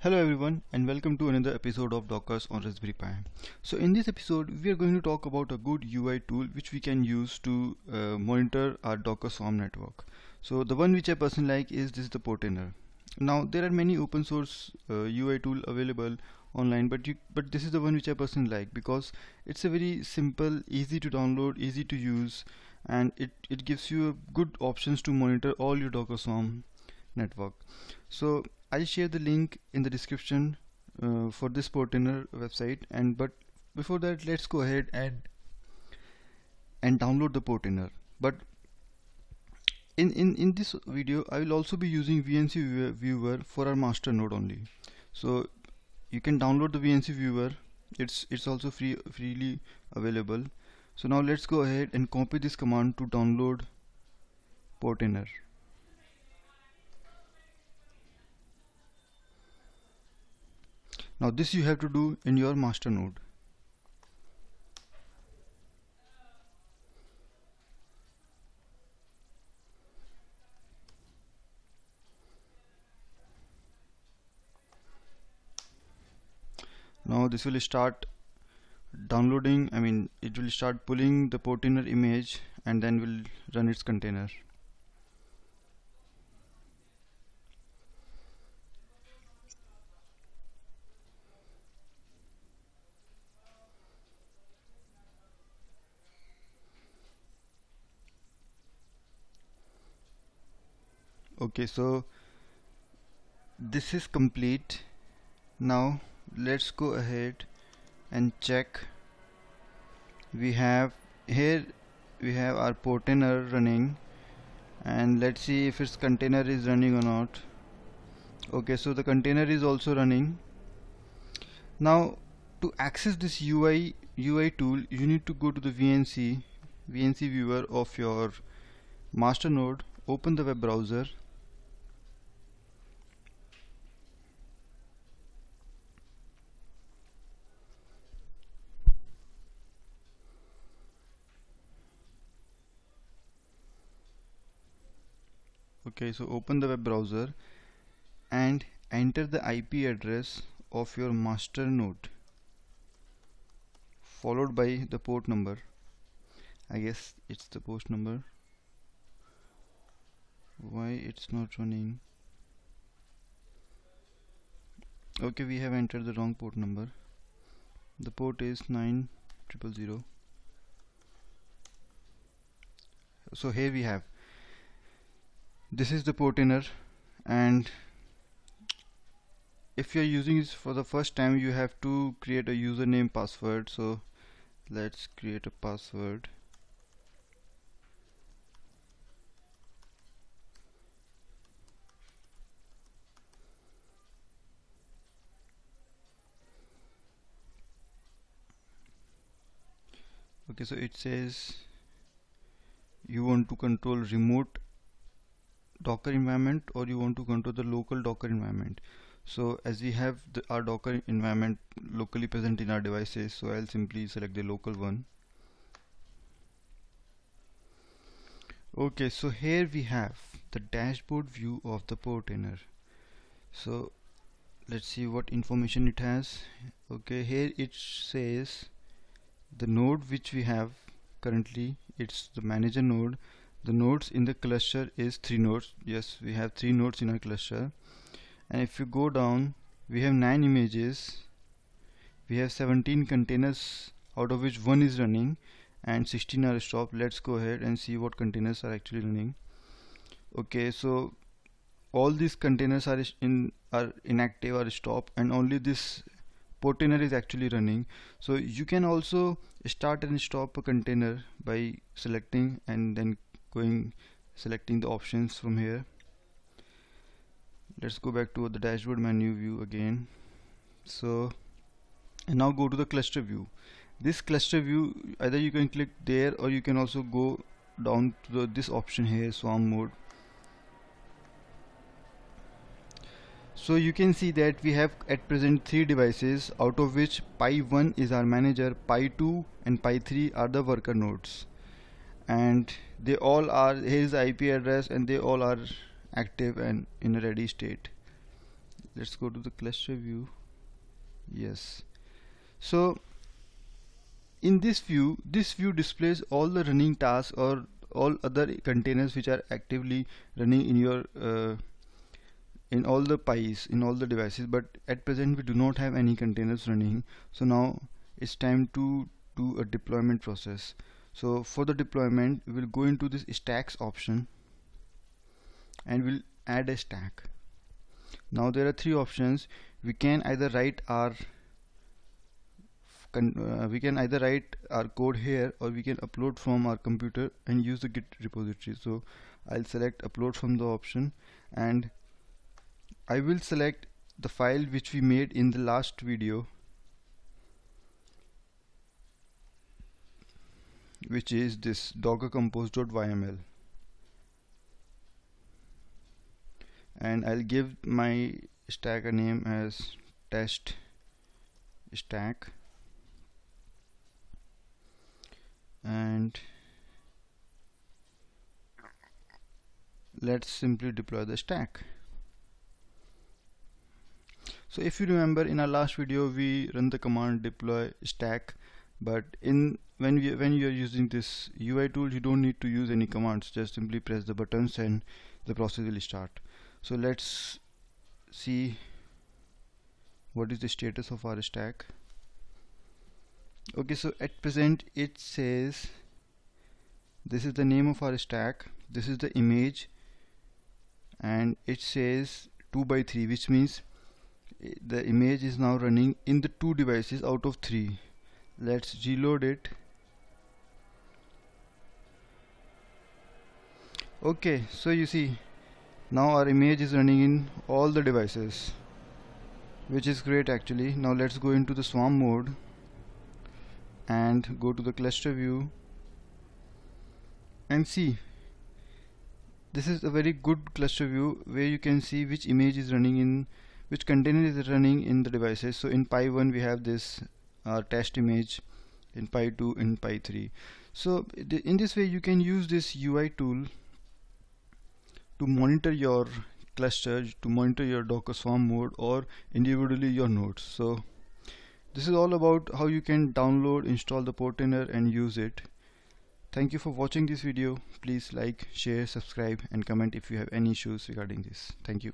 Hello everyone and welcome to another episode of Dockers on Raspberry Pi. So in this episode we are going to talk about a good UI tool which we can use to monitor our Docker Swarm network. So the one which I personally like is the Portainer. Now there are many open source UI tool available online, but this is the one which I personally like because it's a very simple, easy to download, easy to use, and it gives you good options to monitor all your Docker Swarm network. So I'll share the link in the description for this Portainer website, and but before that let's go ahead and download the Portainer. But in this video I will also be using viewer for our master node only. So you can download the VNC viewer. It's also freely available. So now let's go ahead and copy this command to download Portainer. Now this you have to do in your master node. Now this will start downloading, it will start pulling the Portainer image and then will run its container. Okay, so this is complete. Now let's go ahead and check. We have here our Portainer running, and let's see if its container is running or not. Okay, so the container is also running. Now to access this UI tool, you need to go to the VNC viewer of your master node, open the web browser. Okay, so open the web browser and enter the IP address of your master node followed by the port number. I guess it's the port number. Why it's not running? Okay, we have entered the wrong port number. The port is 9000. So here we have, this is the Portainer, and if you are using this for the first time you have to create a username password. So let's create a password. Okay, so it says you want to control remote Docker environment or you want to control the local Docker environment. So as we have our Docker environment locally present in our devices, so I'll simply select the local one. Okay, so here we have the dashboard view of the Portainer. So let's see what information it has. Okay, here it says the node which we have currently, it's the manager node. The nodes in the cluster is 3 nodes. Yes, we have 3 nodes in our cluster. And if you go down, we have 9 images, we have 17 containers, out of which 1 is running and 16 are stopped. Let's go ahead and see what containers are actually running. Okay, so all these containers are inactive or stopped, and only this Portainer is actually running. So you can also start and stop a container by selecting and then selecting the options from here. Let's go back to the dashboard menu view again. So and now go to the cluster view. This cluster view, either you can click there or you can also go down to this option here, swarm mode. So you can see that we have at present 3 devices, out of which Pi 1 is our manager, Pi 2 and Pi 3 are the worker nodes, and they all are, here is the IP address, and they all are active and in a ready state. let's go to the cluster view. Yes, so in this view displays all the running tasks or all other containers which are actively running in your in all the pies, in all the devices, but at present we do not have any containers running. So now it's time to do a deployment process. So for the deployment we will go into this stacks option and we'll add a stack. Now there are three options. We can either write our code here, or we can upload from our computer and use the Git repository. So I'll select upload from the option, and I will select the file which we made in the last video, which is this dockercompose.yml, and I'll give my stack a name as test stack, and let's simply deploy the stack. So if you remember, in our last video we run the command deploy stack, but when you are using this UI tool, you don't need to use any commands, just simply press the buttons and the process will start. So let's see what is the status of our stack. Okay, so at present it says this is the name of our stack, this is the image, and it says 2 by 3, which means the image is now running in the 2 devices out of 3. Let's reload it. Okay, so you see now our image is running in all the devices, which is great actually. Now let's go into the swarm mode and go to the cluster view and see. This is a very good cluster view where you can see which image is running in, which container is running in the devices. So in pi 1 we have this test image, in pi 2, in pi 3. So in this way you can use this UI tool to monitor your cluster, to monitor your Docker Swarm mode, or individually your nodes. So this is all about how you can download, install the Portainer and use it. Thank you for watching this video. Please like, share, subscribe and comment if you have any issues regarding this. Thank you.